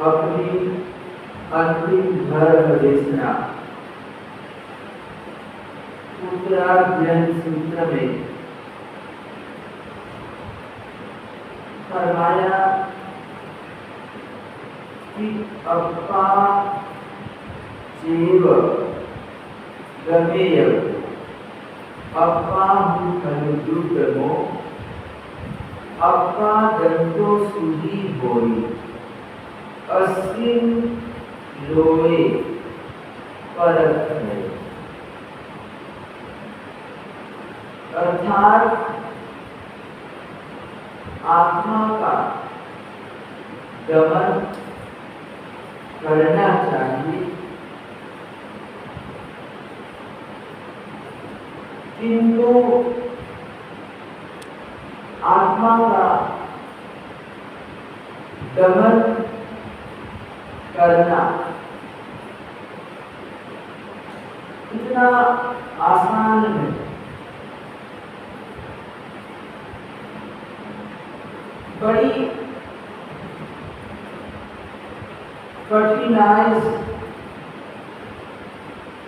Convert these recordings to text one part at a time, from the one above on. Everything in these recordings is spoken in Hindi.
अपनी अंतिम धर्म देशना उत्तराध्ययन सूत्र में फरमाया कि अप्पा चेव गमेय अप्पा खलुद्रुमो अप्पा दंतो सुधी होई अस्मिन लोए परत है। अर्थात आत्मा का दमन करना चाहिए, किंतु आत्मा का दमन करना इतना आसान नहीं। बड़ी कठिनाई से,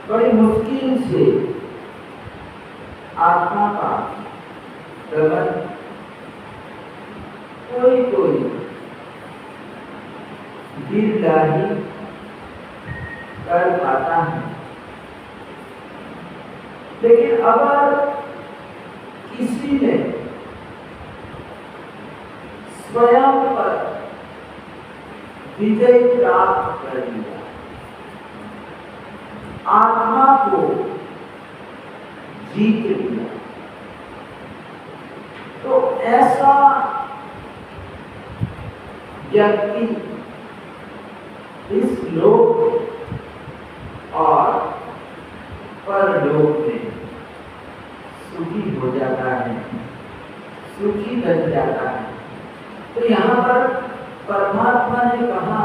बड़ी मुश्किल से आत्मा का दमन कोई बिरला ही कर पाता है। लेकिन अगर किसी ने स्वयं पर विजय प्राप्त कर लिया, आत्मा को जीत लिया, तो ऐसा व्यक्ति इस लोक और परलोक में सुखी हो जाता है, सुखी बन जाता है। तो यहाँ पर परमात्मा ने कहा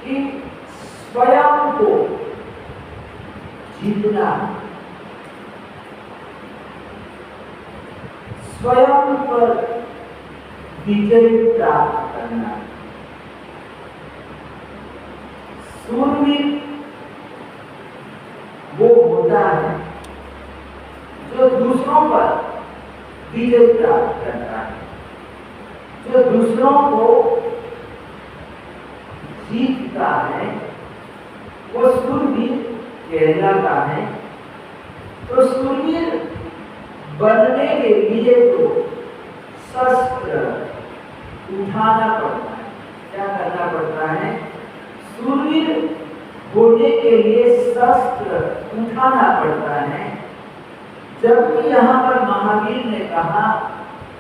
कि स्वयं को जीतना, स्वयं पर विजय प्राप्त करना। सूरवीर वो होता है जो दूसरों पर विजय प्राप्त करता है, जो दूसरों को जीतता है, वो सूरवीर कहलाता है। तो सूरवीर बनने के लिए तो शस्त्र उठाना पड़ता है। क्या करना पड़ता है? सूरवीर होने के लिए शस्त्र उठाना पड़ता है। जबकि यहाँ पर महावीर ने कहा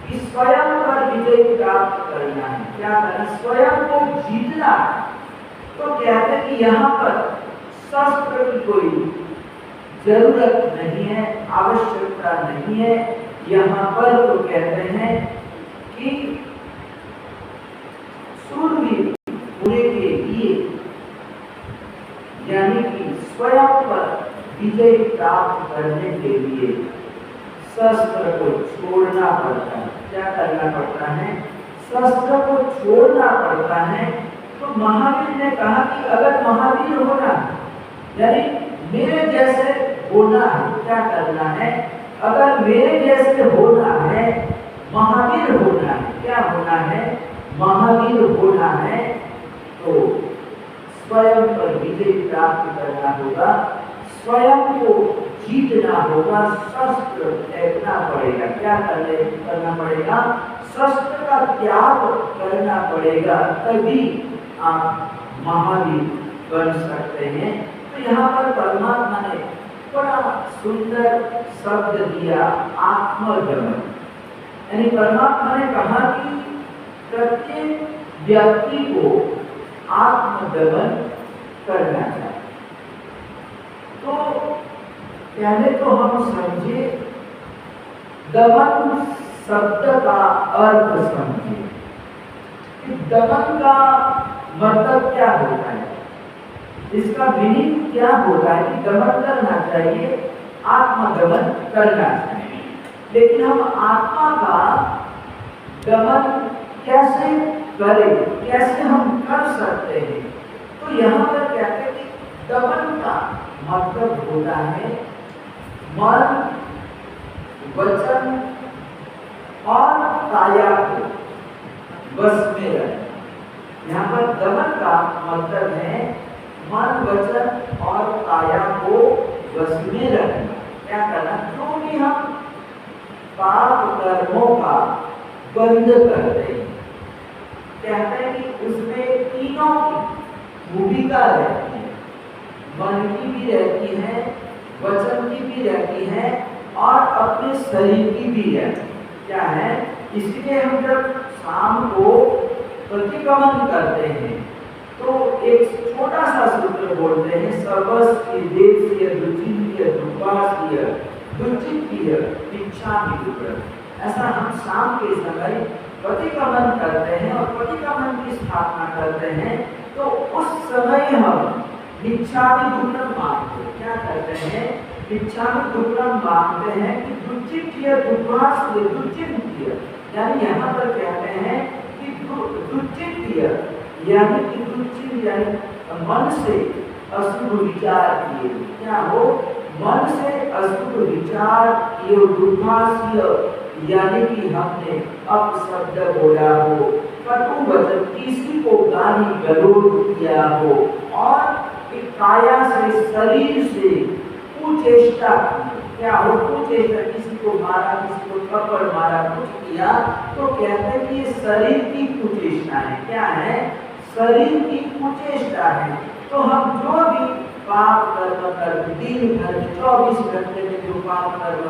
कि स्वयं पर विजय प्राप्त करना है। क्या करना, स्वयं को जीतना। तो कहते हैं कि यहाँ पर शस्त्र की कोई जरूरत नहीं है, आवश्यकता नहीं है। यहाँ पर तो कहते हैं कि शूरवीर होने के लिए, यानी कि स्वयं पर विजय प्राप्त करने के लिए शस्त्र को छोड़ना पड़ता है। क्या करना पड़ता है, शस्त्र को छोड़ना पड़ता है। तो महावीर ने कहा कि अगर महावीर होना, यानी मेरे जैसे होना है, क्या करना है, अगर मेरे जैसे होना है, महावीर होना है, क्या होना है, महावीर होना है, तो स्वयं पर विजय प्राप्त करना होगा, स्वयं को जीतना होगा, शस्त्र फेंकना पड़ेगा। क्या करना पड़ेगा, शस्त्र का त्याग करना पड़ेगा, तभी आप महावीर बन सकते हैं। तो यहाँ पर परमात्मा ने बड़ा सुंदर शब्द दिया, आत्मदमन। यानी परमात्मा ने कहा कि प्रत्येक व्यक्ति को आत्मदमन करना चाहिए। तो पहले तो हम समझे, दमन शब्द का अर्थ समझे कि दमन का मतलब क्या होता है, इसका मीनिंग क्या होता है कि दमन करना चाहिए, आत्मदमन करना चाहिए। लेकिन हम आत्मा का दमन कैसे करें, कैसे हम कर सकते हैं? तो यहाँ पर कहते हैं कि दमन का मतलब होता है मन, वचन और काया को बस में रखना। यहाँ पर दमन का मतलब है मन, वचन और काया को बस में रखना। क्या करना, जो भी हम पाप कर्मों का बंद करते हैं, कहते हैं कि उसमें तीनों की भूमिका रहती है, मन की भी रहती है, वचन की भी रहती है और अपने शरीर की भी रहती है। क्या है, इसलिए हम जब शाम को प्रतिक्रमण करते हैं तो एक छोटा सा सूत्र बोलते हैं, सर्वस्य देवस्य दुचिंत्य दुर्वास्य दुचित्य इच्छामि दुर्लभ। ऐसा हम शाम के समय प्रतिक्रमण करते हैं और प्रतिक्रमण की स्थापना करते हैं। तो उस समय हम इच्छामि दुर्लभ मांगते हैं। क्या करते हैं, इच्छामि दुर्लभ मांगते हैं कि दुचित्य दुर्वास्य दुचिंत्य, यानी यहाँ पर कहते हैं कि दुचित्य यानी कि दुचित्य यानी मन से अशुभ विचार किए, क्या हो, मन से अशुभ विचार किए, दुर्भाष्य यानी कि हमने अपशब्द बोला हो, कटु वचन, किसी को गाली गलौज किया हो, और एक काया से, शरीर से कुचेष्टा की। क्या हो, कुचेष्टा, किसी को मारा, किसी को थप्पड़ मारा, कुछ किया, तो कहते हैं कि ये शरीर की कुचेष्टा है। क्या है, शरीर की कुचेष्टा है। तो हम जो भी पाप कर्म करते, दिन भर 24 घंटे में जो पाप कर्म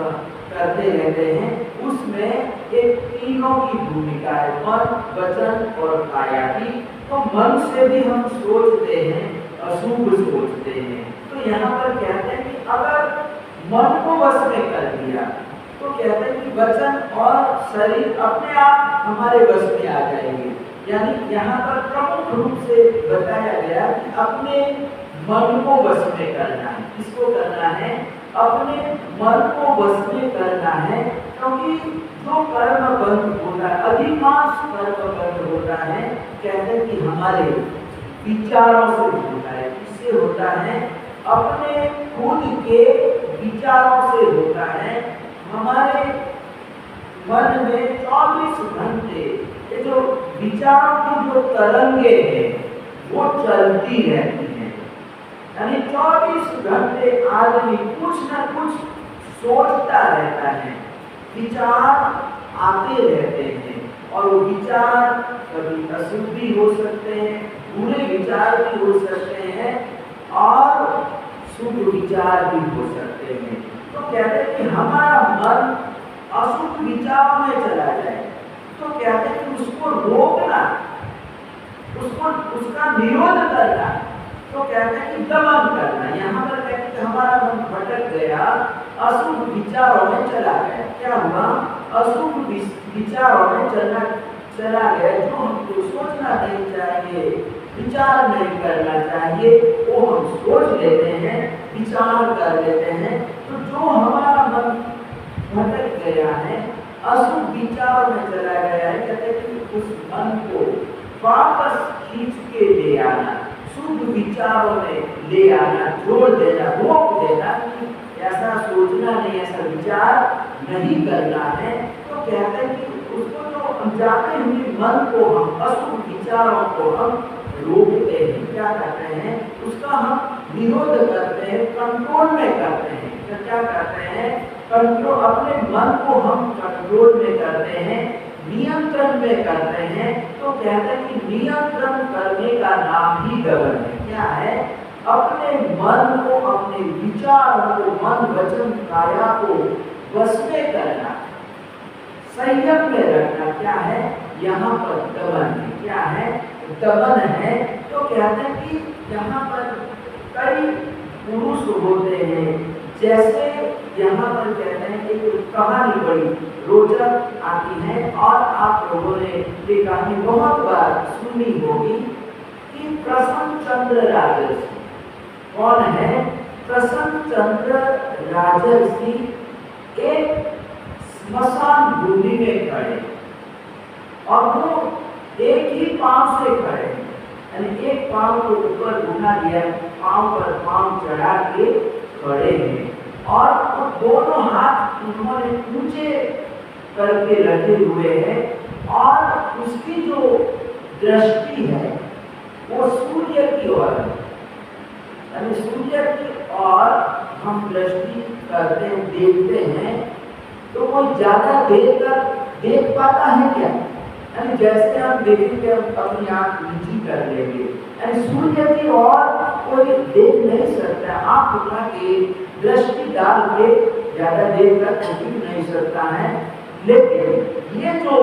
करते रहते हैं, उसमें एक तीनों की भूमिका है, मन, वचन और काया की। तो मन से भी हम सोचते हैं, अशुभ सोचते हैं। तो यहाँ पर कहते हैं कि अगर मन को वश में कर दिया तो कहते हैं कि वचन और शरीर अपने आप हमारे वश में आ जाएंगे। यानी यहाँ पर प्रमुख रूप से बताया गया कि अपने मन को वश में करना है। किसको करना है, अपने मन को वश में करना है, क्योंकि जो कर्म बंद होता है, अधिकांश कर्म बंद होता है, कहते हैं कि हमारे विचारों से होता है। किससे होता है, अपने खुद के विचारों से होता है। हमारे मन में 24 घंटे ये जो विचारों की जो तरंगे हैं वो चलती रहती हैं। यानी 24 घंटे आदमी कुछ न कुछ सोचता रहता है, विचार आते रहते हैं, और वो विचार कभी अशुभ भी हो सकते हैं, बुरे विचार भी हो सकते हैं और शुभ विचार भी हो सकते हैं। तो कहते हैं कि हमारा मन अशुभ विचारों में चला जाए तो कहते हैं कि उसको रोकना, उसका विरोध करना, तो कहते हैं कि दमन करना। यहाँ पर कहते हैं कि हमारा मन भटक गया, अशुभ विचारों में चला गया। क्या हुआ? अशुभ विचारों में चला गया। जो हमको सोचना नहीं चाहिए, विचार नहीं करना चाहिए, वो हम सोच लेते हैं, विचार कर लेते हैं। तो जो हमारा मन भटक गया है, अशुभ विचारों में चला गया है, कहते हैं कि उस मन को वापस खींच के ले आना, शुभ विचारों में ले आना, जोड़ देना, रोक देना कि ऐसा सोचना नहीं, ऐसा विचार नहीं करना है। तो कहते हैं कि उसको जो अनजाने हुए मन को हम, अशुभ विचारों को हम रोकते हैं, क्या करते हैं? उसका हम विरोध करते हैं, कंट्रोल में करते हैं। तो क्या करते हैं? कंट्रोल, अपने मन को हम कंट्रोल में करते हैं, नियंत्रण में करते हैं। तो कहते हैं कि नियंत्रण करने का नाम ही दमन है। क्या है? अपने मन को, अपने विचारों को, मन वचन काया को वश में करना, संयम में रखना, क्या है? यहाँ पर दमन है। क्या है? दमन है। तो कहते हैं कि यहाँ पर कई पुरुष होते हैं, जैसे यहाँ पर कहते हैं कि कहानी बड़ी रोचक आती है और आप लोगों ने ये कहानी बहुत बार सुनी होगी कि प्रसन्न चंद्र राजर्षि। कौन है? प्रसन्न चंद्र राजर्षि एक स्मशान भूमि में खड़े, और वो एक ही पांव से खड़े, यानी एक पांव को ऊपर उठा लिया, पांव पर पांव चढ़ा के खड़े हैं, और वो दोनों हाथ उन्होंने ऊंचे करके रखे हुए हैं, और उसकी जो दृष्टि है वो सूर्य की ओर है। यानी सूर्य की ओर हम दृष्टि करते हैं, देखते हैं, तो वो ज्यादा देर तक देख पाता है क्या? यानी जैसे हम देखेंगे, हम अपनी आंख नीची कर लेंगे, यानी सूर्य की ओर कोई देख नहीं सकता। आंख उठा के दृष्टि डाल के ज्यादा देर तक देख नहीं सकता है। लेकिन ये जो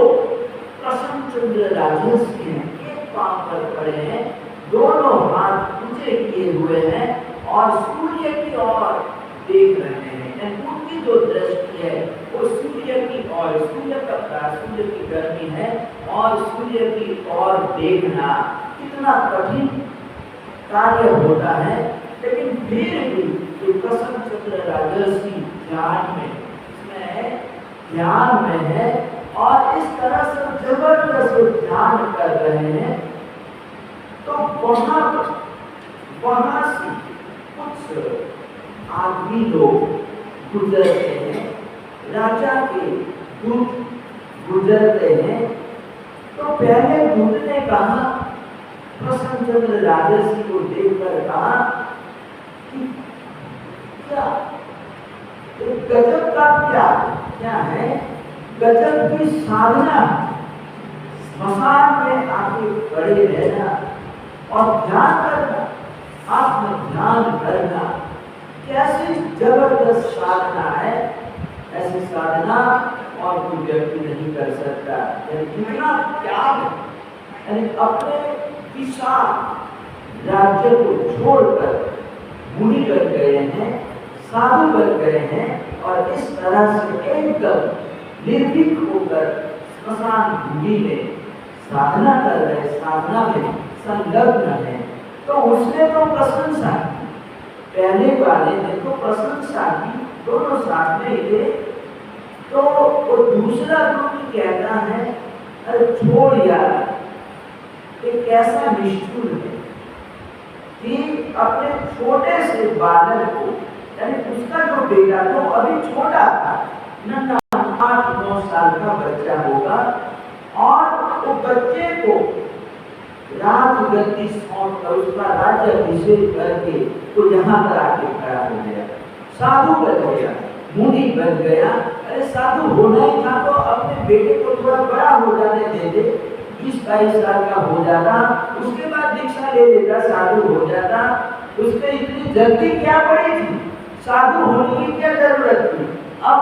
प्रसन्न चंद्र राजर्षि हैं, एक पांव पर खड़े हैं, दोनों हाथ ऊंचे किए हुए हैं और सूर्य की ओर देख रहे हैं। उनकी जो दृष्टि है वो सूर्य की ओर, सूर्य का प्रकाश, सूर्य की गर्मी है, और सूर्य की ओर देखना कितना कठिन कार्य होता है। लेकिन फिर भी जो प्रसन्न चंद्र राजर्षि ध्यान में है, और इस तरह से जबरदस्त ध्यान कर रहे हैं, तो वहां से कुछ आदमी लोग गुजरते हैं, राजा के दूत गुजरते हैं। तो पहले दूत ने कहा, प्रसन्न चंद्र राजर्षि को देखकर कहा कि क्या गजब का क्या है? गजब की साधना, स्मशान में आके खड़े रहना और ध्यान करना, आत्म ध्यान करना, कैसी जबरदस्त साधना है। ऐसी साधना और कोई व्यक्ति नहीं कर सकता। कितना त्याग, यानी अपने विशाल राज्य को छोड़कर मुनि बन गए हैं, साधु बन गए हैं, और इस तरह से एकदम निर्भीक होकर स्मशान भूमि में साधना कर रहे, साधना में संलग्न है। तो उसने तो प्रशंसा की, पहले वाले ने तो प्रशंसा की, दोनों साथ में थे। तो वो दूसरा दूत कहता है, अरे छोड़ यार, ये कैसा निष्ठुर है कि अपने छोटे से बालक को, यानी उसका जो बेटा तो अभी छोटा था, 8-9 साल का बच्चा होगा, और वो बच्चे को राजगद्दी सौंप कर उसका राज्य अभिषेक करके तो यहाँ पर आके खड़ा हो गया, साधु बन गया, मुनि बन गया। अरे साधु होना ही था तो अपने बेटे को थोड़ा बड़ा हो जाने दे दे, 20-22 साल का हो जाता, उसके बाद दीक्षा ले लेता, साधु हो जाता। उसमें इतनी जल्दी क्या पड़ी थी? साधु होने की क्या जरूरत थी? अब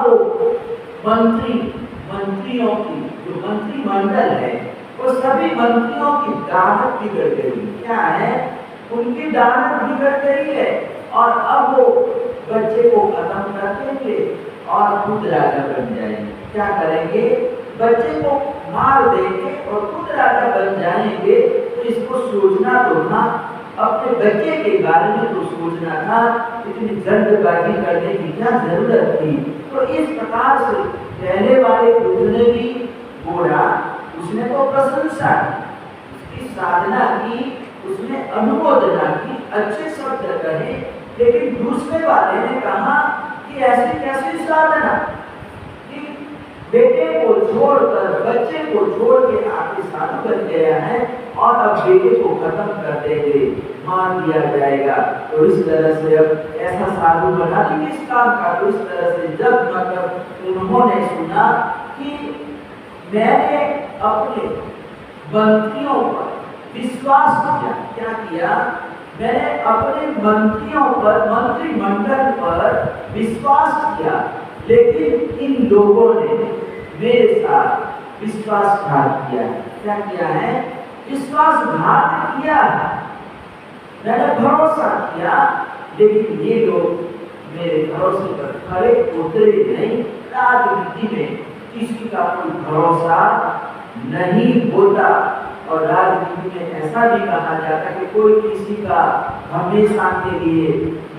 मंत्रियों की जो मंत्रिमंडल है, वो सभी मंत्रियों की दानत बिगड़ गई। क्या है? उनकी दानत बिगड़ गई है और अब वो बच्चे को खत्म कर देंगे और खुद राजा बन जाएंगे। क्या करेंगे? बच्चे को मार देंगे और खुद राजा बन जाएंगे। तो इसको सोचना तो था, अपने बच्चे के बारे में तो सोचना था, इतनी जल्दबाजी करने की क्या जरूरत थी। तो इस प्रकार से पहले वाले बुद्ध ने भी बोला, उसने तो प्रशंसा की, उसकी साधना की, उसने अनुमोदना की, अच्छे शब्द कहे। लेकिन दूसरे वाले ने कहा कि ऐसी कैसी साधना कि बेटे को छोड़कर, बच्चे को छोड़ के आपके साधु बन गया है और अब बेटे को खत्म कर देंगे, मार दिया जाएगा। तो इस तरह से अब ऐसा साधु बना कि किस काम का? तो इस तरह से जब मतलब उन्होंने सुना कि मैंने अपने मंत्रियों पर विश्वास किया। क्या किया? मैंने अपने मंत्रियों पर, मंत्रिमंडल पर विश्वास किया, लेकिन इन लोगों ने मेरे साथ विश्वासघात किया। क्या किया है? विश्वासघात किया। मैंने भरोसा किया, लेकिन ये लोग मेरे भरोसे पर खरे उतरे नहीं। राजनीति में किसी का कोई भरोसा नहीं होता और राजनीति में ऐसा भी कहा जाता है कि कोई किसी का हमेशा के लिए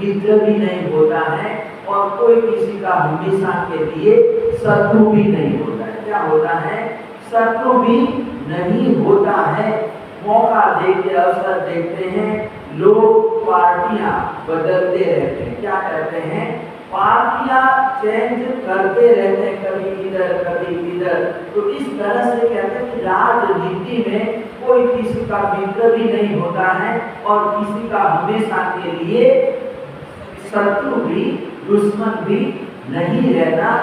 मित्र भी नहीं होता है और कोई किसी का हमेशा के लिए शत्रु भी नहीं होता है। क्या होता है? शत्रु भी नहीं होता है। मौका देखते, अवसर देखते हैं, लोग पार्टियां बदलते रहते हैं। क्या करते हैं? पार्टियां चेंज करते रहते हैं, कभी इधर कभी इधर। तो इस तरह से कहते हैं कि राजनीति में कोई किसी का मित्र भी नहीं होता है और किसी का हमेशा के लिए शत्रु भी, दुश्मन भी नहीं रहता।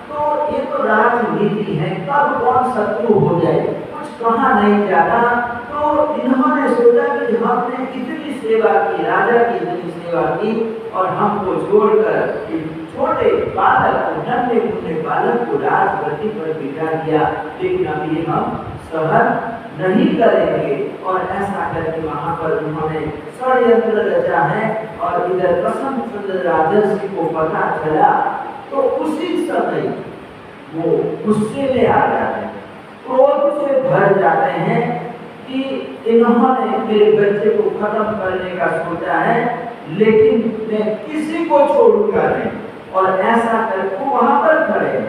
तो ये तो राजनीति है, कब कौन शत्रु हो जाए कुछ कहा नहीं जाता। तो इन्होंने सोचा कि हमने इतनी सेवा की, राजा की इतनी सेवा की और हमको छोड़कर छोटे बालक, नन्हे मुन्ने बालक को राजगद्दी पर बिठा दिया, लेकिन अभी हम सहन नहीं करेंगे। और ऐसा करके वहां पर उन्होंने षड्यंत्र रचा है। और इधर प्रसन्नचंद्र राजर्षि को पता चला तो उसी समय वो गुस्से में आ जाते हैं, क्रोध से भर जाते हैं कि इन्होंने मेरे बच्चे को खत्म करने का सोचा है, लेकिन मैं किसी को छोड़ूंगा नहीं। और ऐसा करके वहां पर खड़े,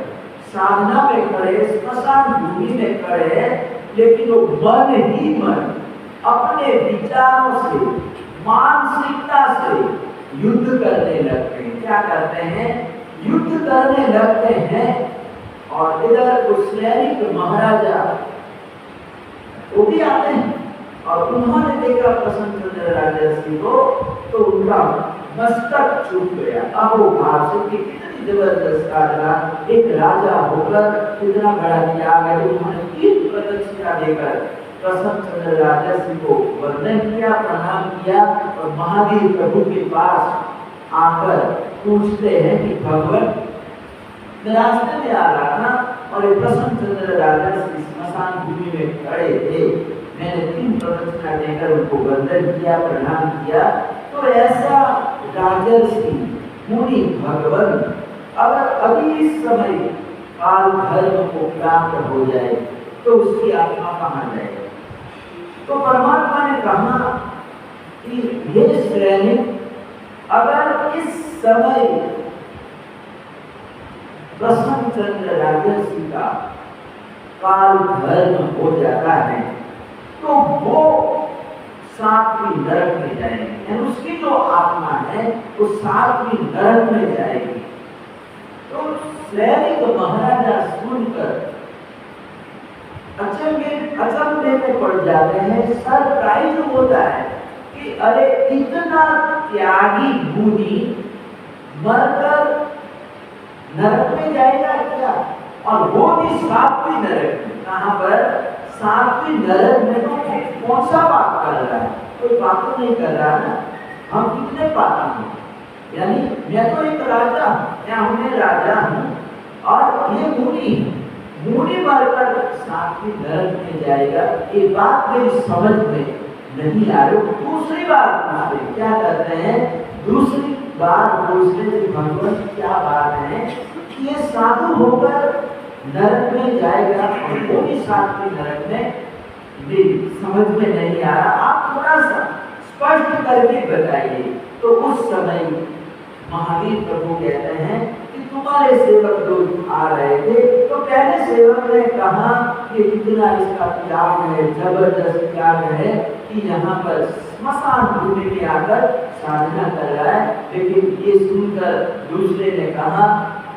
साधना में खड़े, स्मशान भूमि में खड़े, लेकिन वो मन ही मन अपने विचारों से, मानसिकता से युद्ध करने लगते हैं। क्या करते हैं? युद्ध करने लगते हैं। और इधर उस सैनिक महाराजा वो भी आते हैं और उन्होंने देखा प्रसन्नचंद्र राजर्षि को, तो उनका मस्तक छूट गया। अब वो भाव से कि कितनी जबरदस्त साधना, एक राजा होकर कितना बड़ा त्याग है। उन्होंने 3 प्रदक्षिणा देकर प्रसन्नचंद्र राजर्षि को वंदन किया, प्रणाम किया और महावीर प्रभु के पास आकर पूछते हैं कि भगवान, रास्ते में आ रहा था और प्रसन्नचंद्र राजर्षि स्मशान भूमि में खड़े थे, मैंने 3 प्रदक्षिणा देकर उनको वंदन किया, प्रणाम किया। तो ऐसा राजर्षि मुनि भगवान अगर अभी इस समय काल धर्म को प्राप्त हो जाए तो उसकी आत्मा कहाँ जाएगी? तो परमात्मा ने कहा कि हे सैनिक, अगर इस समय प्रसन्नचंद्र राजर्षि का काल धर्म हो जाता है तो वो 7वीं नरक में जाएगी, उसकी जो आत्मा है वो 7वीं नरक में जाएगी। तो सैनिक महाराजा सुनकर अचंभे में पड़ जाते हैं, सरप्राइज होता है कि अरे इतना त्यागी मुनि मरकर नरक में जाएगा क्या? और वो भी 7वीं नरक में। कहां पर? 7वीं नरक में। तो कौन सा पाप कर रहा है? कोई पाप तो नहीं कर रहा ना। हम कितने पापी हैं? यानी मैं तो एक राजा हूं, मैं राजा हूं और ये मुनि मुनि मरकर साथी नरक में जाएगा, ये बात मेरी समझ में नहीं आ रही। दूसरी बार पूछते क्या करते हैं, दूसरी बार पूछते कि भगवान क्या बात है कि ये साधु होकर नरक में जाएगा और वो भी साथी नरक में, भी समझ में नहीं आ रहा, आप थोड़ा सा स्पष्ट करके बताइए। तो उस समय महावीर प्रभु कहते हैं कि तुम्हारे सेवक जो आ रहे थे, तो पहले सेवक ने कहा कि इतना इसका त्याग है, जबरदस्त त्याग है कि यहाँ पर स्मशान भूमि में आकर साधना कर रहा है। लेकिन ये सुनकर दूसरे ने कहा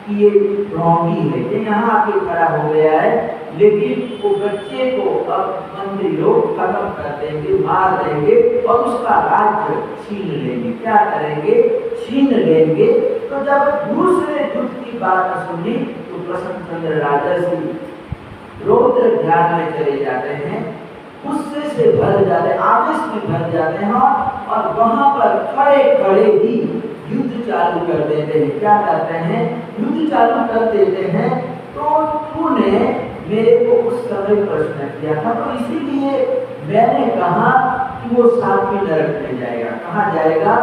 कि ये ढोंगी है, ये यहाँ आके खड़ा हो गया है, लेकिन वो बच्चे को अब मंत्री लोग खत्म कर देंगे, मार देंगे और उसका राज्य छीन लेंगे। क्या करेंगे, छीन लेंगे। तो जब दूसरे दूत की बात सुनी तो प्रसन्नचंद्र राजर्षि रौद्र ध्यान में चले जाते हैं, गुस्से से भर जाते, आवेश में भर जाते हैं और वहां पर खड़े खड़े ही युद्ध चालू कर देते हैं। क्या करते हैं, युद्ध चालू कर देते हैं। तो तूने मेरे को उस समय प्रश्न किया था, तो इसीलिए मैंने कहा कि वो सातवीं नरक में जाएगा। कहाँ जाएगा,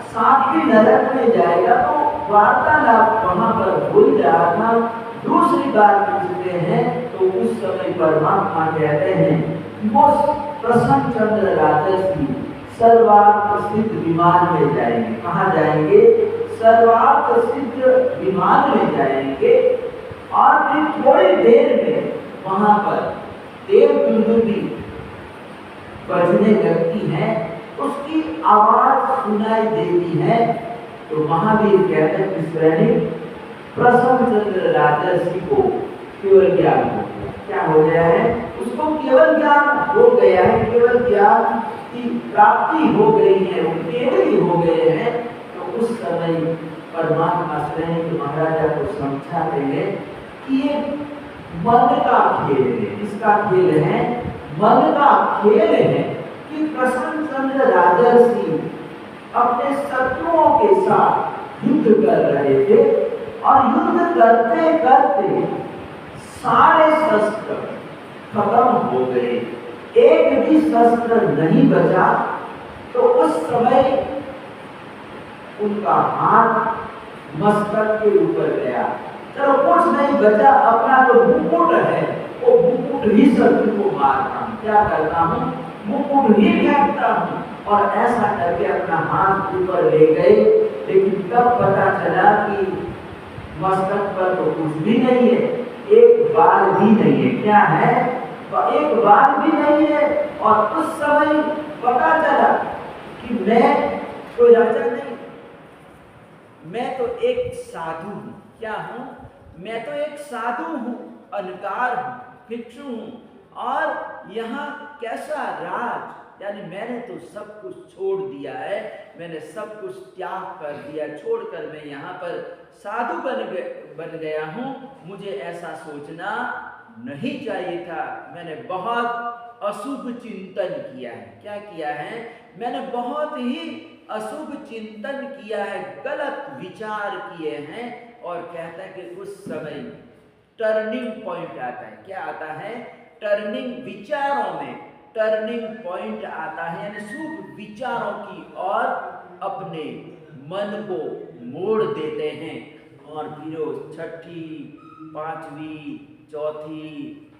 सातवीं नरक में जाएगा। तो वार्तालाप वहां पर हो ही रहा था। दूसरी बात पूछते हैं तो उस समय परमात्मा कहते हैं वो प्रसन्नचंद्र राजर्षि सर्वार्थ सिद्ध विमान में जाएंगे। कहाँ जाएंगे, सर्वार्थ सिद्ध विमान में जाएंगे। और फिर थोड़ी देर में वहां पर देवदुंदुभी बजने लगती है, उसकी आवाज सुनाई देती है। तो महावीर कहते हैं कि श्रेणी प्रसन्नचंद्र राजर्षि को केवल ज्ञान हो गया। क्या हो गया है, उसको केवल ज्ञान हो गया है, केवल ज्ञान की प्राप्ति हो गई है, वो केवल हो गए हैं। तो उस समय परमात्मा श्रेणी महाराजा को समझाते हैं कि ये मन का खेल है। इसका खेल है, मन का खेल है कि प्रसन्नचंद्र राजर्षि अपने शत्रुओं के साथ युद्ध कर रहे थे और युद्ध करते करते सारे शस्त्र खत्म हो गए, एक भी शस्त्र नहीं बचा। तो उस समय उनका हाथ मस्तक के ऊपर गया, चलो कुछ नहीं बचा, अपना जो मुकुट है वो मुकुट ही शत्रु को मारता हूँ, क्या करता हूँ, मुकुट ही फेंकता हूँ। और ऐसा करके अपना हाथ ऊपर ले गए। लेकिन तब पता चला कि मस्तक पर तो कुछ भी नहीं है, एक बाल भी नहीं है। क्या है, एक बाल भी नहीं है। और उस समय पता चला कि मैं कोई राजा नहीं, मैं तो एक साधु हूँ। क्या हूँ, मैं तो एक साधु हूँ, अनकार हूँ, भिक्षु हूँ। और यहाँ कैसा राज, यानी मैंने तो सब कुछ छोड़ दिया है, मैंने सब कुछ त्याग कर दिया, छोड़कर मैं यहाँ पर साधु बन गया हूँ। मुझे ऐसा सोचना नहीं चाहिए था। मैंने बहुत अशुभ चिंतन किया है। क्या किया है, मैंने बहुत ही अशुभ चिंतन किया है, गलत विचार किए हैं। और कहता है कि उस समय टर्निंग पॉइंट आता है। क्या आता है, टर्निंग, विचारों में टर्निंग पॉइंट आता है, यानी शुभ विचारों की ओर अपने मन को मोड़ देते हैं। और फिर छठी, पांचवी, चौथी,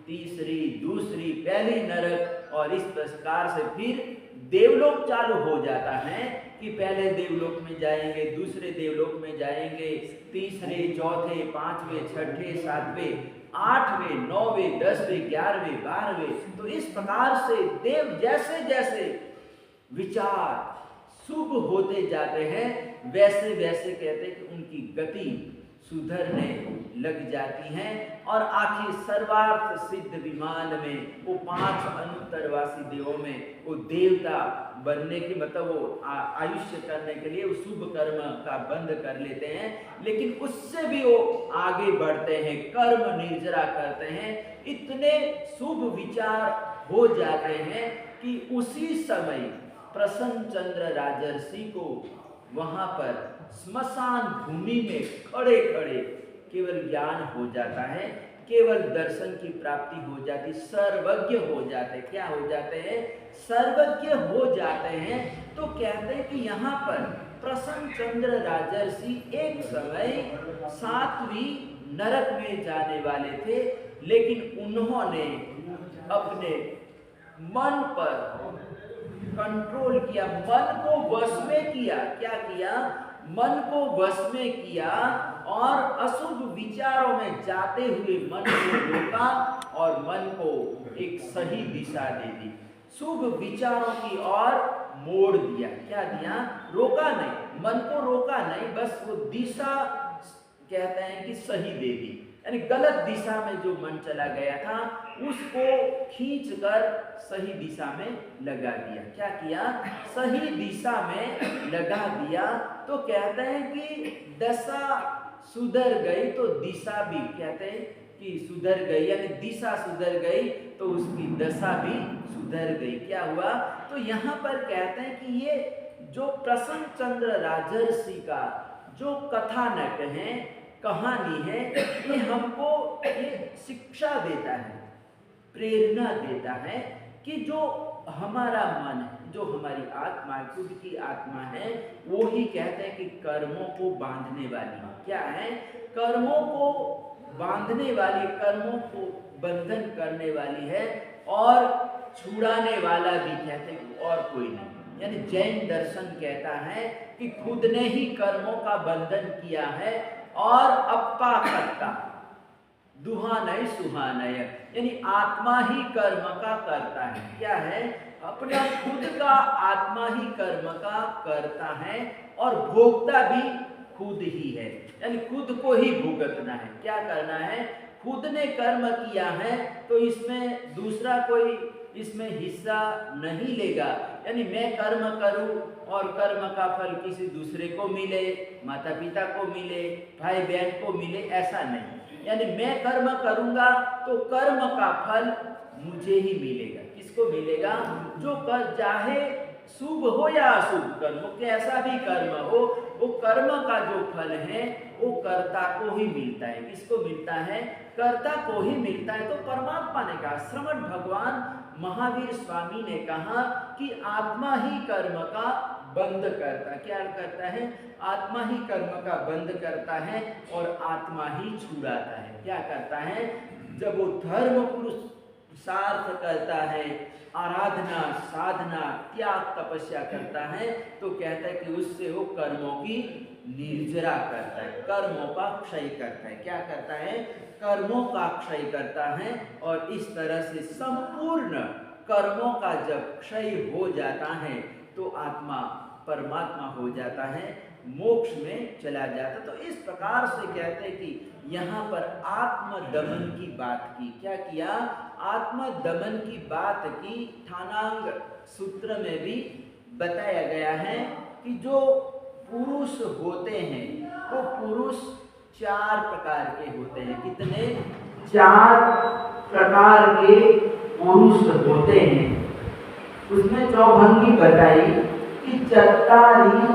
तीसरी, दूसरी, पहली नरक, और इस प्रकार से फिर देवलोक चालू हो जाता है कि पहले देवलोक में जाएंगे, दूसरे देवलोक में जाएंगे, तीसरे, चौथे, पांचवे, छठे, सातवें, आठवें, नौवें, 10वें, 11वें, 12वें। तो इस प्रकार से देव जैसे जैसे विचार शुभ होते जाते हैं, वैसे वैसे कहते हैं कि उनकी गति सुधरने लग जाती हैं। और आखिर सर्वार्थ सिद्ध विमान में वो 5 अनुत्तरवासी देवों में वो देवता बनने की, मतलब वो आयुष्य करने के लिए वो शुभ कर्म का बंद कर लेते हैं। लेकिन उससे भी वो आगे बढ़ते हैं, कर्म निर्जरा करते हैं। इतने शुभ विचार हो जाते हैं कि उसी समय प्रसन्नचंद्र राजर्षि को वहां पर स्मशान भूमि में खड़े खड़े केवल ज्ञान हो जाता है केवल दर्शन की प्राप्ति हो जाती, सर्वज्ञ हो जाते। क्या हो जाते हैं? सर्वज्ञ हो जाते हैं। तो कहते हैं कि यहाँ पर प्रसन्न चंद्र राजर्षि एक समय 7वीं नरक में जाने वाले थे, लेकिन उन्होंने अपने मन पर कंट्रोल किया, मन को वश में किया। क्या किया? मन को वश में किया और अशुभ विचारों में जाते हुए मन को रोका और मन को एक सही दिशा दे दी, शुभ विचारों की ओर मोड़ दिया। क्या दिया? रोका नहीं, मन को रोका नहीं, बस वो दिशा कहते हैं कि सही दे दी। यानी गलत दिशा में जो मन चला गया था उसको खींचकर सही दिशा में लगा दिया। क्या किया? सही दिशा में लगा दिया। तो कहते हैं कि दशा सुधर गई तो दिशा भी, कहते हैं कि सुधर गई, यानी दिशा सुधर गई तो उसकी दशा भी सुधर गई। क्या हुआ? तो यहाँ पर कहते हैं कि ये जो प्रसन्न चंद्र राजर्षि का जो कथानक है, कहानी है, ये हमको ये शिक्षा देता है, प्रेरणा देता है कि जो हमारा मन है, जो हमारी आत्मा, खुद की आत्मा है, वो ही कहते हैं कि कर्मों को बांधने वाली है। क्या है? कर्मों को बांधने वाली, कर्मों को बंधन करने वाली है और छुड़ाने वाला भी कहते हैं और कोई नहीं। यानी जैन दर्शन कहता है कि खुद ने ही कर्मों का बंधन किया है और अप्पा करता दुहा नहीं सुहा नहीं, यानी आत्मा ही कर्म का करता है। क्या है? अपना खुद का आत्मा ही कर्म का करता है और भोगता भी खुद ही है, यानी खुद को ही भुगतना है। क्या करना है? खुद ने कर्म किया है तो इसमें दूसरा कोई इसमें हिस्सा नहीं लेगा। यानी मैं कर्म करूं और कर्म का फल किसी दूसरे को मिले, माता पिता को मिले, भाई बहन को मिले, ऐसा नहीं। यानी मैं कर्म करूंगा तो कर्म का फल मुझे ही मिलेगा। किसको मिलेगा? जो कर चाहे शुभ हो या अशुभ कर्म, कैसा भी कर्म हो, वो कर्म का जो फल है वो कर्ता को ही मिलता है। किसको मिलता है? कर्ता को ही मिलता है। तो परमात्मा ने कहा, श्रमण भगवान महावीर स्वामी ने कहा कि आत्मा ही कर्म का बंद करता। क्या करता है? आत्मा ही कर्म का बंद करता है और आत्मा ही छुड़ाता है। क्या करता है? जब वो धर्म पुरुषार्थ करता है, आराधना, साधना, त्याग, तपस्या करता है, तो कहता है कि उससे वो कर्मों की निर्जरा करता है, कर्मों का क्षय करता है। क्या करता है? कर्मों का क्षय करता है। और इस तरह से संपूर्ण कर्मों का जब क्षय हो जाता है तो आत्मा परमात्मा हो जाता है, मोक्ष में चला जाता। तो इस प्रकार से कहते हैं कि यहाँ पर आत्मदमन की बात की। क्या किया? आत्मदमन की बात की। ठाणांग सूत्र में भी बताया गया है कि जो पुरुष होते हैं वो पुरुष 4 प्रकार के होते हैं। कितने? 4 प्रकार के पुरुष होते हैं। उसमें चौभंगी बताई कि चत्तारी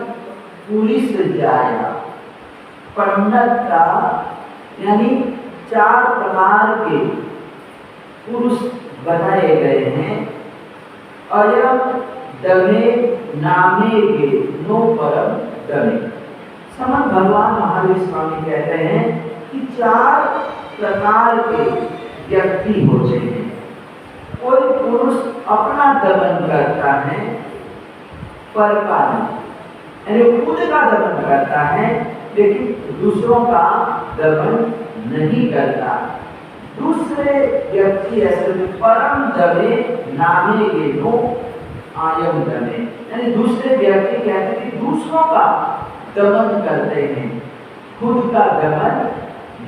पुलिस जाया पंडिता, यानी 4 प्रकार के पुरुष बताए गए हैं। अयम दमे नामे के नो परम दमे। समर्थ भगवान महावीर स्वामी कहते हैं कि 4 प्रकार के व्यक्ति होते हैं। कोई पुरुष अपना दमन करता है, पर का नहीं, यानी खुद का दमन करता है लेकिन दूसरों का दमन नहीं करता। दूसरे व्यक्ति ऐसे परम दमे नामे के नो आयम दमे, यानी दूसरे व्यक्ति कहते हैं कि दूसरों का दमन करते हैं, खुद का दमन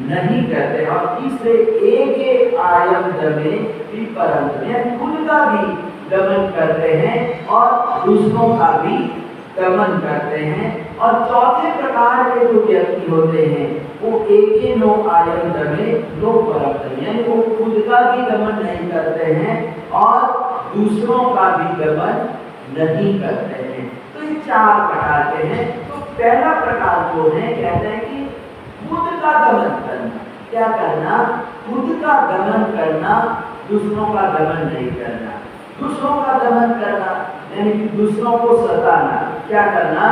नहीं करते। और तीसरे एक आयम दमे भी परम दमे, खुद का भी दमन करते हैं और दूसरों का भी दमन करते हैं। और चौथे प्रकार के जो व्यक्ति होते हैं वो एक नो आयम दमे नो परम दमे, यानी वो खुद का भी दमन नहीं करते हैं और दूसरों का भी दमन नहीं करते हैं। तो ये 4 प्रकार के हैं। तो पहला प्रकार जो है कहते हैं कि खुद का दमन करना। क्या करना? खुद का दमन करना, दूसरों का दमन नहीं करना। दूसरों का दमन करना यानी कि दूसरों को सताना। क्या करना?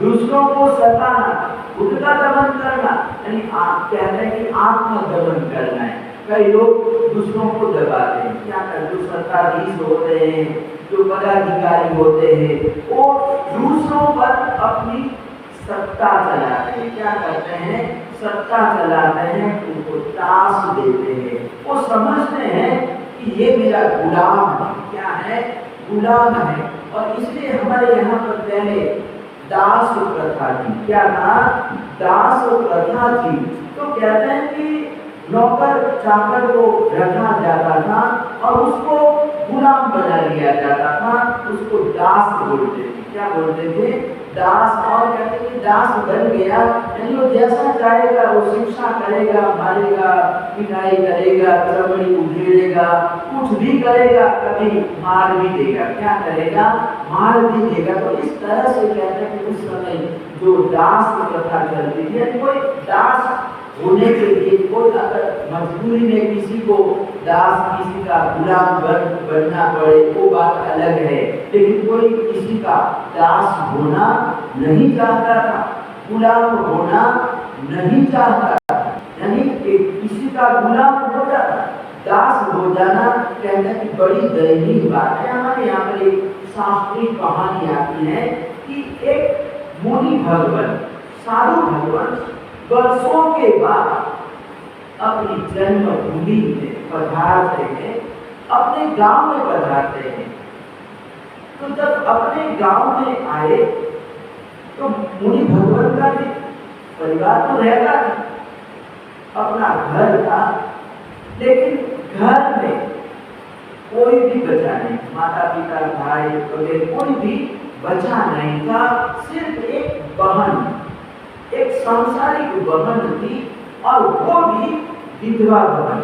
दूसरों को सताना। खुद का दमन करना यानी आप कहते हैं कि आत्म दमन करना है। कई लोग दूसरों को दबाते हैं। क्या करते? जो सत्ताधीश होते हैं, जो पदाधिकारी होते हैं, वो दूसरों पर अपनी सत्ता चलाते हैं। क्या करते हैं? सत्ता चलाते हैं, उनको टास्क देते हैं। वो समझते हैं कि ये मेरा गुलाम है। क्या है? गुलाम है। और इसलिए हमारे यहाँ पर पहले दास प्रथा थी। क्या था? दास प्रथा थी। तो कहते हैं कि नौकर चाकर को रखा जाता था और उसको गुलाम बना लिया जाता था। उसको दास बोलते थे। क्या बोलते थे? दास। और कहते हैं कि दास बन गया यानी वो जैसा चाहेगा वो शिक्षा करेगा, मारेगा, पिटाई करेगा, चमड़ी उधेड़ेगा, कुछ भी करेगा, कभी मार भी देगा। क्या करेगा? मार भी देगा। तो इस तरह से कहते हैं कि उस समय जो दास प्रथा चलती थी, कोई दास होने के लिए कोई अगर मजबूरी में किसी को दास, किसी का गुलाम बनना पड़े वो बात अलग है। लेकिन कोई किसी का दास होना नहीं चाहता था, गुलाम होना नहीं चाहता था। यानी किसी का गुलाम हो जाता, दास हो जाना कहते हैं कि बड़ी दयनीय बात है। हमारे यहाँ पर एक शास्त्रीय कहानी आती है कि एक मुनि भगवान, साधु भगवान वर्षों के बाद अपनी जन्मभूमि में पधारते हैं, अपने गांव में पधारते हैं। तो जब अपने गांव में आए तो मुनि भगवान का भी परिवार तो रहता था, अपना घर था, लेकिन घर में कोई भी बचा नहीं। माता पिता, भाई वगैरह कोई भी बचा नहीं था। सिर्फ एक बहन, एक सांसारिक बहन थी और वो भी विधवा बहन,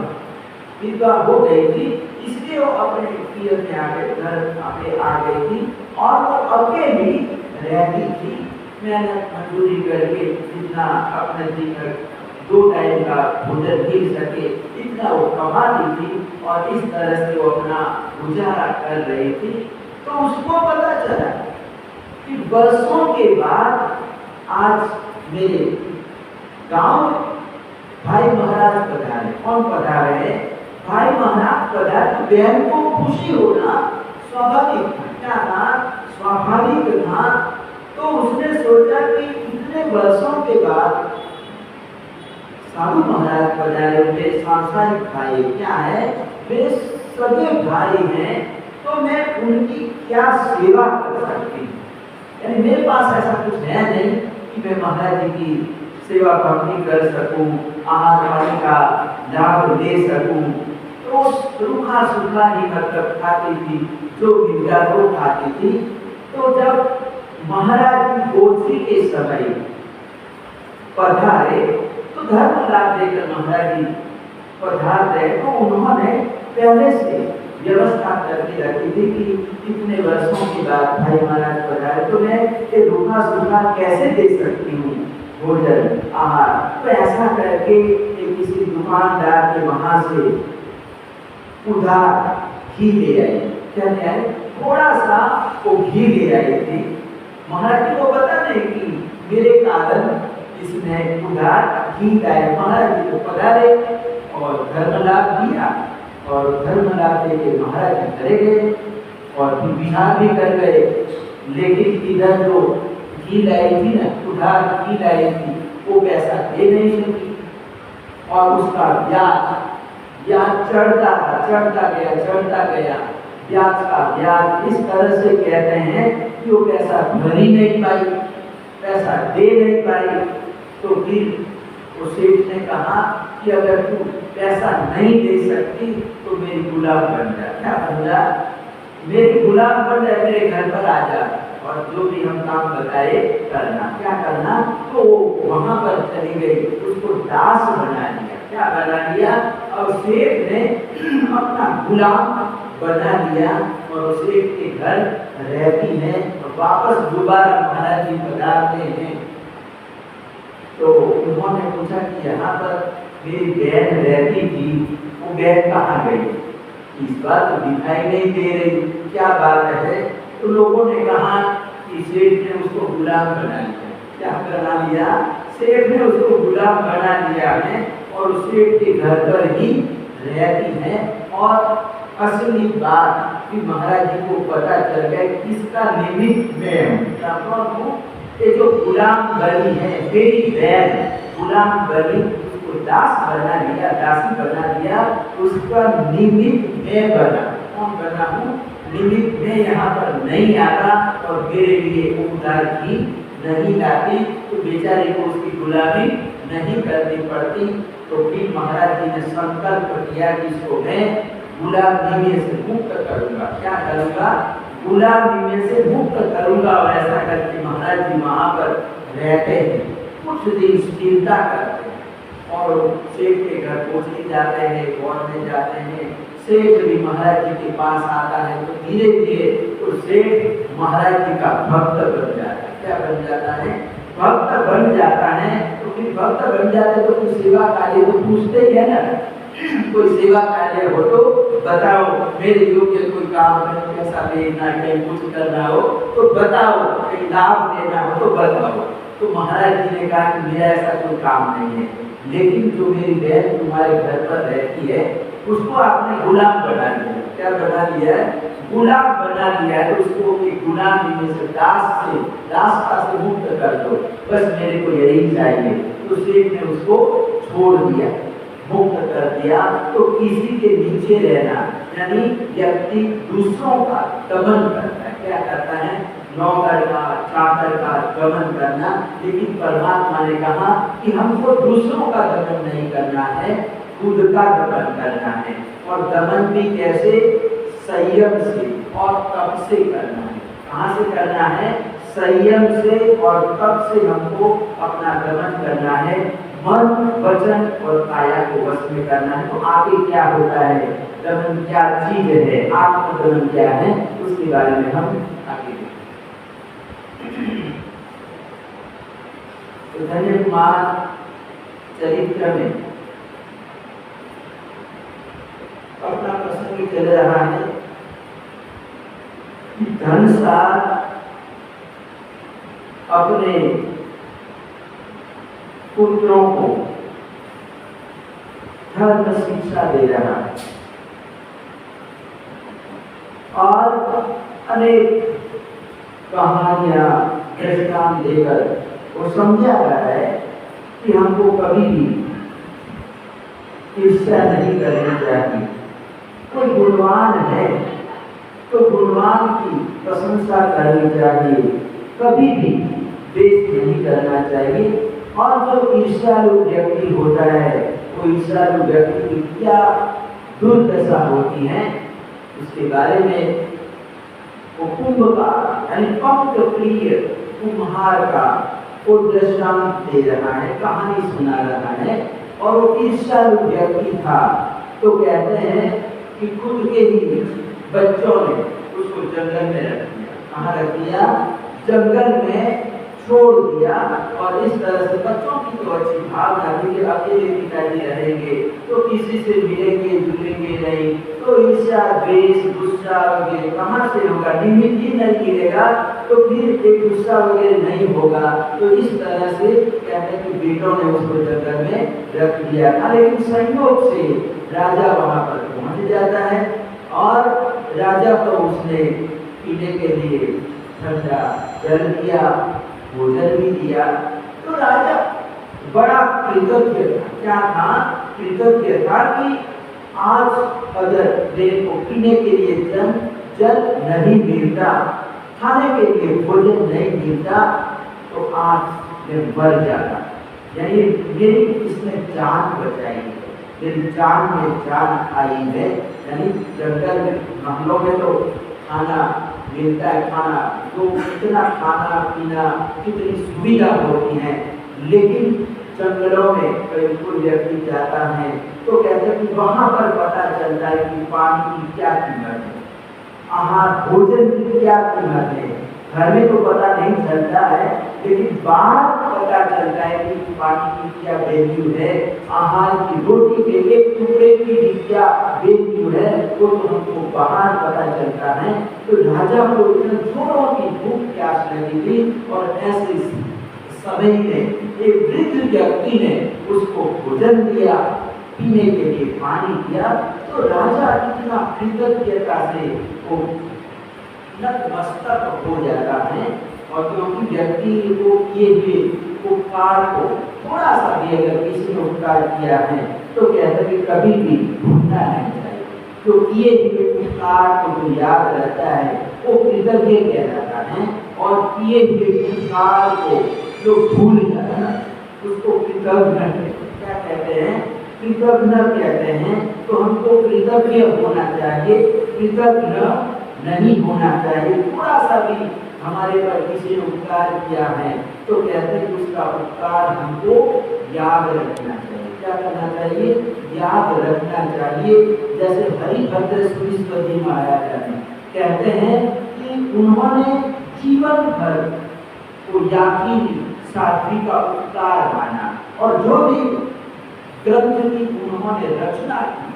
विधवा हो गई थी। इसलिए वो अपने पियर में आ गई थी और वो अकेली रहती थी। मेहनत मजदूरी करके जितना अपने जीवन 2 टाइम का भोजन मिल सके इतना वो कमाती थी और इस तरह से वो अपना गुजारा कर रही थी। तो उसको पता चला कि वर्षों के बाद आज मेरे गांव भाई महाराज पधारे। कौन पधारे हैं? भाई महाराज पधारे। तो बहन को खुशी होना स्वाभाविक था। क्या था? स्वाभाविक था। तो उसने सोचा कि इतने वर्षों के बाद साधु महाराज पधारे, मेरे सांसारिक भाई क्या है, मेरे सगे भाई हैं, तो मैं उनकी क्या सेवा कर सकती हूँ। यानी मेरे पास ऐसा कुछ है नहीं कि मैं महाराज जी की सेवा भक्ति कर सकूं, आहार पानी का लाभ दे सकूं। तो रूखा सूखा ही मतलब खाती थी, जो मिलता वो खाती थी। तो जब महाराज की गोत्री के समय पधारे तो धर्म लाभ देकर महाराज जी पधार रहे। तो उन्होंने पहले से व्यवस्था करके रखी थी कि इतने वर्षों के बाद भाई महाराज पधारे तो मैं ये रूखा सूखा कैसे दे सकती हूँ भोजन आहार। तो ऐसा करके किसी दुकानदार के वहां से उधार घी ले आई। क्या ले आई? थोड़ा सा वो घी ले आई थी। महाराज जी को पता नहीं कि मेरे कारण इसने उधार घी लाए। महाराज जी को पधारे और धर्म लाभ दिया और धर्म लाभ देके महाराज जी चले गए और फिर बिहार भी कर गए। लेकिन इधर जो घी लाई थी ना, उधार घी लाई थी, वो पैसा दे नहीं सकी और उसका ब्याज चढ़ता गया। ब्याज का ब्याज इस तरह से कहते हैं कि वो पैसा भर ही नहीं पाई, पैसा दे नहीं पाई। तो फिर उस सेठ ने कहा कि अगर तू पैसा नहीं दे सकती तो मेरी गुलाम बन जा। क्या बन जा? मेरी गुलाम बन जा, मेरे घर पर आ जा और जो भी हम काम बताए करना। क्या करना? तो वहां पर चली गई, उसको दास बना लिया। क्या बना लिया? और सेठ ने अपना गुलाम बना लिया और सेठ के घर रहती है और वापस दोबारा महाराज जी पधारते हैं। तो उन्होंने पूछा कि यहाँ पर मेरी बहन रहती थी, वो बहन कहाँ गई, इस बार तो दिखाई नहीं दे रही, क्या बात है। तो लोगों ने कहा कि सेठ ने उसको गुलाम बना लिया। क्या बना लिया? सेठ ने उसको गुलाम बना लिया है और सेठ के घर पर ही रहती है। और असली बात कि महाराज जी को पता चल गया किसका निमित्त मैं हूँ। ये जो गुलाम बनी है मेरी बहन, गुलाम बनी उसको दास बना लिया, दासी बना लिया, उसका निमित्त मैं बना। कौन बना हूँ? निमित्त में यहाँ पर नहीं आता और मेरे लिए उधार की नहीं लाती, तो बेचारे को उसकी गुलामी नहीं करनी पड़ती। तो फिर महाराज जी ने संकल्प किया कि इसको मैं गुलामी में से मुक्त करूंगा। क्या करूंगा? गुलामी में से मुक्त करूंगा। और ऐसा करके महाराज जी वहां पर रहते हैं, कुछ दिन चिंता करते हैं और सेठ के घर पहुंचने जाते हैं, पहुंचने जाते हैं। सेठ भी महाराज जी के पास आता है तो धीरे धीरे तो सेठ महाराज जी का भक्त बन जाता है। क्या बन जाता है? भक्त बन जाता है। तो फिर भक्त बन जाते तो कुछ सेवा कार्य तो पूछते ही है ना, कोई सेवा कार्य हो तो बताओ, मेरे योग्य कोई काम है, पैसा देना कहीं कुछ करना हो तो बताओ, कहीं लाभ देना हो तो बताओ। तो महाराज जी ने कहा कि मेरा ऐसा कोई काम नहीं है, लेकिन जो मेरी बहन तुम्हारे घर पर रहती है उसको आपने गुलाम बना लिया। क्या बना लिया है? गुलाम बना लिया है। तो उसको गुलामी में से दासता से मुक्त कर दो, बस मेरे को यही चाहिए। तो सेठ ने उसको छोड़ दिया, मुक्त कर दिया। तो किसी के नीचे रहना यानी व्यक्ति दूसरों का दमन करता है। क्या करता है? नौकर का, चाकर का दमन करना। लेकिन परमात्मा ने कहा कि हमको दूसरों का दमन नहीं करना है, खुद का दमन करना है। और दमन भी कैसे? संयम से और तप से करना है। कहाँ से करना है? संयम से और तप से हमको अपना दमन करना है। मन, वचन और काया को वश में करना है। तो आगे क्या होता है, दमन क्या चीज है, आत्मदमन क्या है, उसके बारे में हम आगे देखेंगे। तो धन्य कुमार चरित्र में अपना प्रसंग चल रहा है कि धनसार अपने पुत्रों को धर्म शिक्षा दे रहा है और अनेक कहानियां दृष्टांत देकर वो समझा रहा है कि हमको कभी भी ईर्ष्या नहीं करनी चाहिए। कोई गुणवान है तो गुणवान की प्रशंसा करनी चाहिए, कभी भी द्वेष नहीं करना चाहिए। और जो ईर्ष्यालु व्यक्ति होता है, वो ईर्ष्यालु व्यक्ति की क्या दुर्दशा होती है उसके बारे में वो कुंभकार यानी पंक्त प्रिय कुम्हार का वो दृष्टांत दे रहा है, कहानी सुना रहा है। और वो ईर्ष्यालु व्यक्ति था तो कहते हैं कि खुद के ही बच्चों ने उसको जंगल में रख दिया। कहाँ रख दिया? जंगल में छोड़ दिया। और इस तरह से बच्चों की तो अच्छी भावना थी कि अकेले पिताजी रहेंगे तो किसी से मिलेंगे जुलेंगे नहीं, तो ईर्ष्या, द्वेष, गुस्सा वगैरह कहाँ से होगा? निमित्त ही नहीं मिलेगा तो फिर एक गुस्सा वगैरह नहीं होगा। तो इस तरह से कहते हैं कि बेटों ने उसको जंगल में रख दिया था। लेकिन संयोग से राजा वहां पर पहुंच जाता है और राजा को उसने पीने के लिए ठंडा जल दिया, भोजन भी दिया। तो राजा बड़ा कृतज्ञ था। क्या था? कृतज्ञ था कि आज अगर मेरे को पीने के लिए जल नहीं मिलता, खाने के लिए भोजन नहीं मिलता तो आज मैं मर जाता। यानी मेरी इसने जान बचाई है, मेरी जान में जान आई है। यानी जंगल में, महलों में तो खाना मिलता है, खाना तो कितना खाना पीना कितनी सुविधा होती है, लेकिन जंगलों में कोई व्यक्ति जाता है तो कहते हैं कि वहां पर पता चलता है कि पानी की क्या कीमत है, आहार भोजन की क्या कीमत है। घर में तो पता नहीं चलता है, लेकिन बाहर पता चलता है कि पानी की क्या वैल्यू है, आहार की, रोटी के एक टुकड़े की भी क्या वैल्यू है, वो तो हमको बाहर पता चलता है। तो राजा को इतने जोरों की भूख प्यास लगी थी और ऐसे समय में एक वृद्ध व्यक्ति ने उसको भोजन दिया, पीने के लिए पानी दिया। तो राजा इतना कृतज्ञता से वो नतमस्तक हो जाता है। और क्योंकि व्यक्ति को किए हुए उपकार को थोड़ा सा भी अगर किसी ने उपकार किया है तो कहते हैं कि कभी भी भूलना नहीं चाहिए। जो किए हुए उपकार को जो याद रहता है वो कृतज्ञ कहलाता है, और किए हुए उपकार को जो भूल जाता है उसको कृतज्ञ क्या कहते हैं, कृतज्ञ कहते हैं। तो हमको कृतज्ञ होना चाहिए, कृतज्ञ नहीं होना चाहिए। थोड़ा सा भी हमारे पर किसी ने उपकार किया है तो कहते हैं कि उसका उपकार हमको याद रखना चाहिए। क्या करना चाहिए, याद रखना चाहिए। जैसे हरिभद्र सुरेश्वर जी महाराज कहते हैं कि उन्होंने जीवन भर को याकीनी साध्वी का उपकार माना, और जो भी ग्रंथ की उन्होंने रचना की,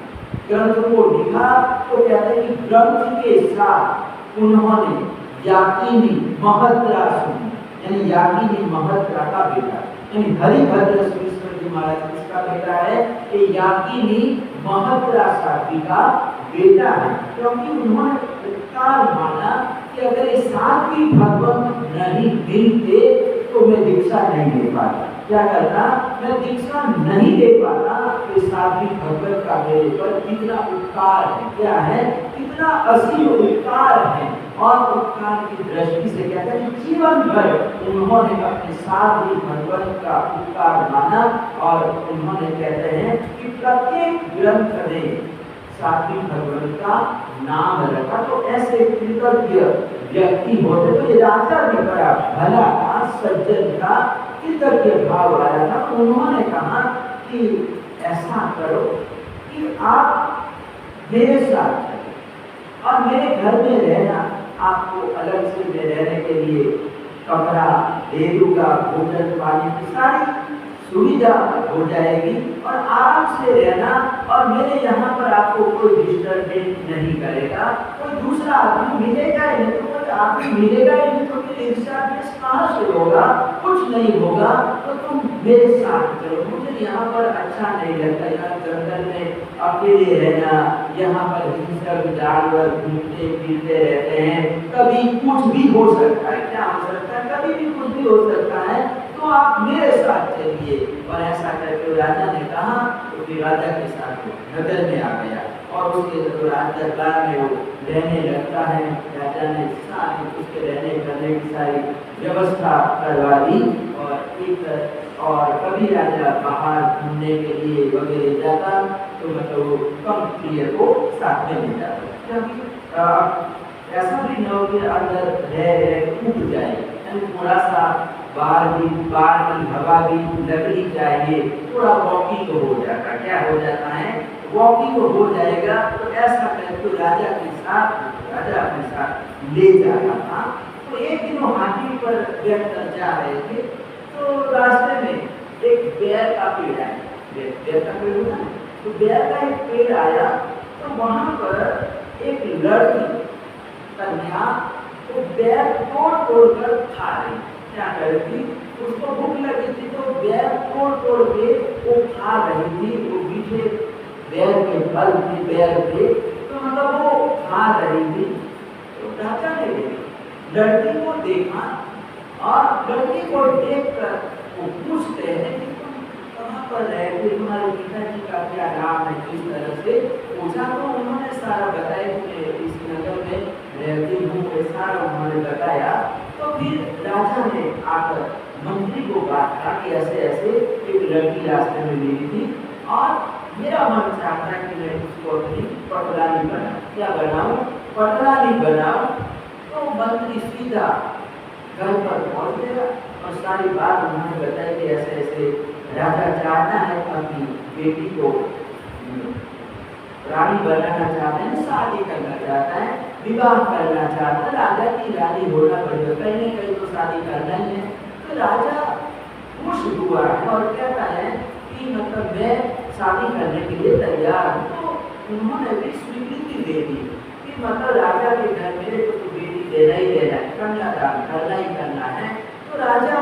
ग्रंथ को लिखा, तो कहते हैं कि ग्रंथ के साथ उन्होंने याकिनी महत्रा सुनी, यानी याकिनी महत्रा का बेटा, यानी हरिभद्र सुरेश्वर जी महाराज किसका बेटा है, ये याकिनी महत्रा साध्वी का बेटा है। क्योंकि उन्होंने उपकार माना कि अगर ये साध्वी भगवान नहीं मिलते तो मैं दीक्षा नहीं दे पाता। क्या करना, मैं दीक्षा नहीं दे पाता। तो साध्वी भगवत का मेरे पर कितना उपकार है, क्या है, कितना असीम उपकार है। और उपकार की दृष्टि से कहते हैं जीवन भर उन्होंने अपने साध्वी भगवत का उपकार माना, और उन्होंने कहते हैं कि प्रत्येक ग्रंथ में साध्वी भगवत का नाम रखा। तो ऐसे कृतज्ञ व्यक्ति होते तो ये राजा भी बड़ा भला था, सज्जन था, कृतज्ञ भाव आया था। तो उन्होंने कहा कि ऐसा करो कि आप मेरे साथ चलो और मेरे घर में रहना, आपको अलग से मैं रहने के लिए कमरा दे दूंगा, भोजन पानी की सारी सुविधा हो जाएगी और आराम से रहना, और मेरे यहाँ पर आपको कोई डिस्टर्बेंस नहीं करेगा, कोई दूसरा आदमी मिलेगा ही नहीं, तो कोई आदमी मिलेगा ही नहीं, तो फिर डिस्टर्बेंस कहाँ से होगा, कुछ नहीं होगा। तो तुम मेरे साथ चलो, मुझे यहाँ पर अच्छा नहीं लगता, यहाँ जंगल में अकेले रहना, यहाँ पर हिंसक जानवर घूमते फिरते रहते हैं, कभी कुछ भी हो सकता है। क्या हो सकता है, कभी भी कुछ भी हो सकता है, तो आप मेरे साथ चलिए। और ऐसा करके राजा ने कहा, तो फिर राजा के साथ नगर में आ गया और उसके राजदरबार में वो रहने लगता है। राजा ने सारी उसके रहने करने की सारी व्यवस्था करवा दी, और कभी राजा बाहर घूमने के लिए वगैरह जाता तो मतलब कम प्रिय को साथ में ले जाता, क्योंकि ऐसा भी न हो कि अंदर रह उठ जाए, थोड़ा सा बाहर की हवा भी लगनी चाहिए, थोड़ा वॉकिंग हो जाता, क्या हो जाता है, वॉकिंग हो जाएगा। तो ऐसा करके राजा अपने साथ ले जाता था। तो एक दिन वो हाथी पर बैठकर जा रहे थे, तो रास्ते में एक बेर का पेड़ आया, बेर का पेड़ होता है, तो बेर का एक पेड़ आया, तो वहां पर एक लड़की कन्या वो बेर तोड़ कर खा रही। क्या कर रही थी, उसको भूख लगी थी, तो बेर तोड़ के वो खा रही थी। वो मीठे बेर के फल थे, बेर थे, तो मतलब वो खा रही थी। तो राजा ने लड़की को देखा, और लड़की को देखकर वो पूछते हैं कि तुम कहाँ पर रहते, तुम्हारे पिताजी का क्या नाम है, किस तरह से पूछा। तो उन्होंने सारा बताया कि इस नगर में रहती हूँ, सारा उन्होंने बताया। तो फिर राजा ने आकर मंत्री को बात कहा कि ऐसे ऐसे एक लड़की रास्ते में मिली थी, और मेरा मन चाहता है कि मैं उसको अपनी पटरानी बनाऊं। क्या बनाऊं, पटरानी बनाऊं। तो मंत्री सीधा घर पर पहुंच गया और सारी बात उन्होंने बताई कि ऐसे ऐसे राजा चाहता है अपनी बेटी को रानी बनाना चाहते हैं, शादी करना चाहता है, विवाह करना चाहता है। राजा की रानी होना पड़ेगा, कहीं न कहीं तो शादी करना ही है। तो राजा खुश हुआ है और कहता है कि मतलब मैं शादी करने के लिए तैयार हूँ। तो उन्होंने भी स्वीकृति दे दी कि मतलब राजा के घर मेरे को तो बेटी देना ही देना है, कन्यादान करना ही करना है। तो राजा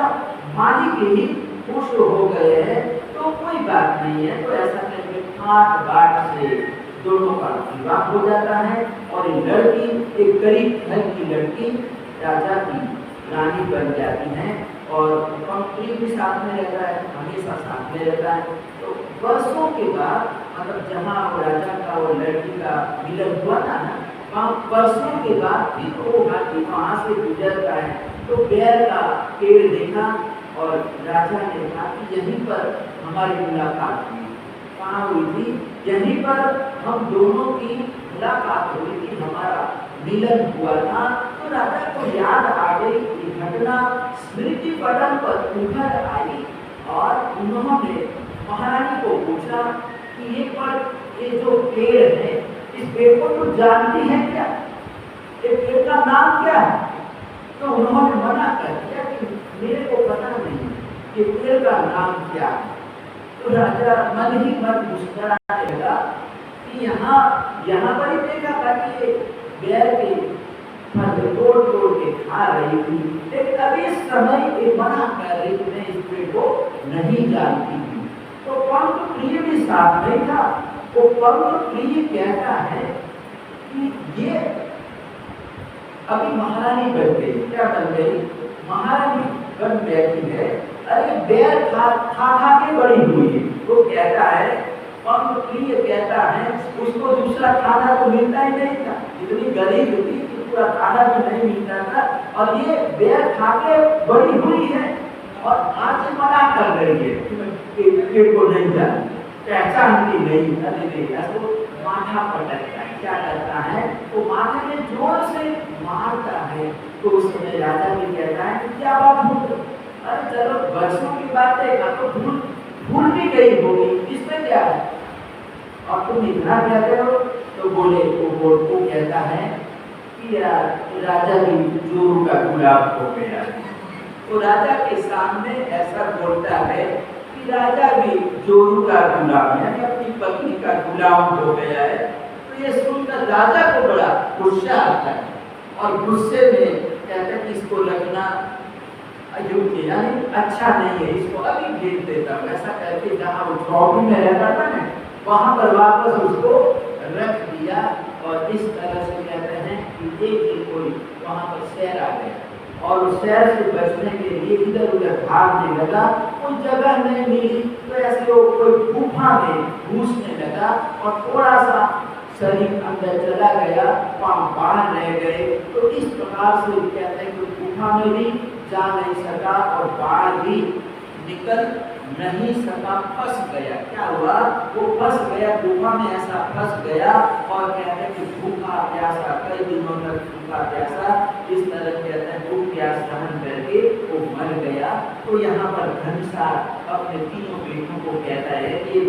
मानी के ही खुश हो गए हैं, तो कोई बात नहीं है। तो ऐसा करके 8 बाट से दोनों का विवाह हो जाता है और ये लड़की एक गरीब घर की लड़की राजा की रानी बन जाती है और मंत्री भी साथ में रहता है, हमेशा साथ में रहता है। तो वर्षों के बाद मतलब जहाँ वो राजा का वो लड़की का मिलन हुआ था ना, वहाँ वर्षों के बाद फिर वो हाथी वहाँ से गुजरता है। तो बेर का पेड़ देखा और राजा ने कहा कि यहीं पर हमारी मुलाकात हुई। कहाँ हुई थी? यहीं पर हम दोनों की मुलाकात हुई थी, हमारा मिलन हुआ था। तो राजा को याद आ गई ये घटना, स्मृति पटल पर उभर आई और उन्होंने महारानी को पूछा कि ये जो पेड़ है, इस पेड़ को तो जानती है क्या? ये पेड़ का नाम क्या है? तो उन्होंने मना कर दिया कि मेरे को पता नहीं कि पेड़ का नाम क्या है। तो राजा मन ही मन मुस्कुराने लगा कि यहाँ पर ही देखा था कि बैर के फल तोड़ तोड़ के खा रही थी, लेकिन अभी इस समय ये मना कर रही थी मैं इस पेड़ को नहीं जानती थी। तो पंत प्रिय भी साथ में था। वो पंत प्रिय कहता है कि ये अभी महारानी बन गई। क्या बन गई? महारानी बन बैठी है। अरे बैर खा के बड़ी हुई है। वो कहता है, पंत प्रिय कहता है उसको दूसरा खाना तो मिलता ही नहीं था, इतनी गरीब थी कि पूरा खाना भी नहीं मिलता था और ये बैर खा के बड़ी हुई है और आज मना कर रही है कि पेड़ को नहीं जाना, पहचानती नहीं। अरे तो माथा पटकता है, क्या करता है वो माथे में जोर से मारता है। तो उस समय राजा भी कहता है कि क्या बात हो गई? अरे चलो वर्षों की बात है, तो भूल भी गई होगी, इसमें क्या है और तुम इतना कहते हो? तो बोले वो कहता है कि राजा भी जोरू का गुलाब हो गया। तो राजा के सामने ऐसा बोलता है कि राजा भी जोरू का गुलाम यानी अपनी पत्नी का गुलाम हो गया है। तो ये सुनकर राजा को बड़ा गुस्सा आता है और गुस्से में कहता है कि इसको रखना अयोग्य यानी अच्छा नहीं है, इसको अभी भेज देता हूँ। ऐसा करके जहाँ वो चौकी में रहता था ना, वहाँ पर वापस उसको रख दिया। और इस तरह से कहते हैं कि एक दिन कोई वहाँ पर शेर आ गया और उस शेर से बचने के लिए इधर उधर भागने लगा, कोई जगह नहीं मिली। तो ऐसे वो कोई गुफा में घुसने लगा और थोड़ा सा शरीर अंदर चला गया, पांव बाहर रह गए। तो इस प्रकार से कहते हैं कि गुफा में भी जा नहीं सका और बाहर भी निकल नहीं सका, फंस गया। क्या हुआ? वो फंस गया गुफा में, ऐसा फंस गया और कहते हैं कि भूखा प्यासा कई दिनों तक भूखा प्यासा इस तरह कहते हैं भूख प्यास सहन करके वो मर गया। तो यहाँ पर घनसार अपने तीनों बेटों को कहता है कि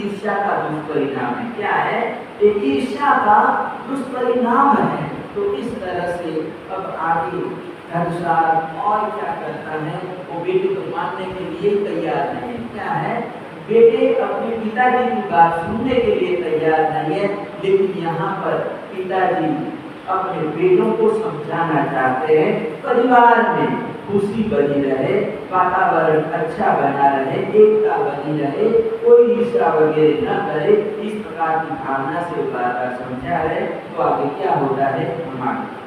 ईर्ष्या का दुष्परिणाम है। क्या है? ये ईर्ष्या का दुष्परिणाम है। तो इस तरह से अब आगे घनसार और क्या करता है, वो बेटे को मानने के लिए तैयार नहीं है। क्या है? बेटे अपने पिताजी की बात सुनने के लिए तैयार नहीं है, लेकिन यहाँ पर पिताजी अपने बेटों को समझाना चाहते हैं परिवार में खुशी बनी रहे, वातावरण अच्छा बना रहे, एकता बनी रहे, कोई ईर्ष्या वगैरह न करे, इस प्रकार की भावना से बात समझा रहे। तो आगे क्या होता है हमारे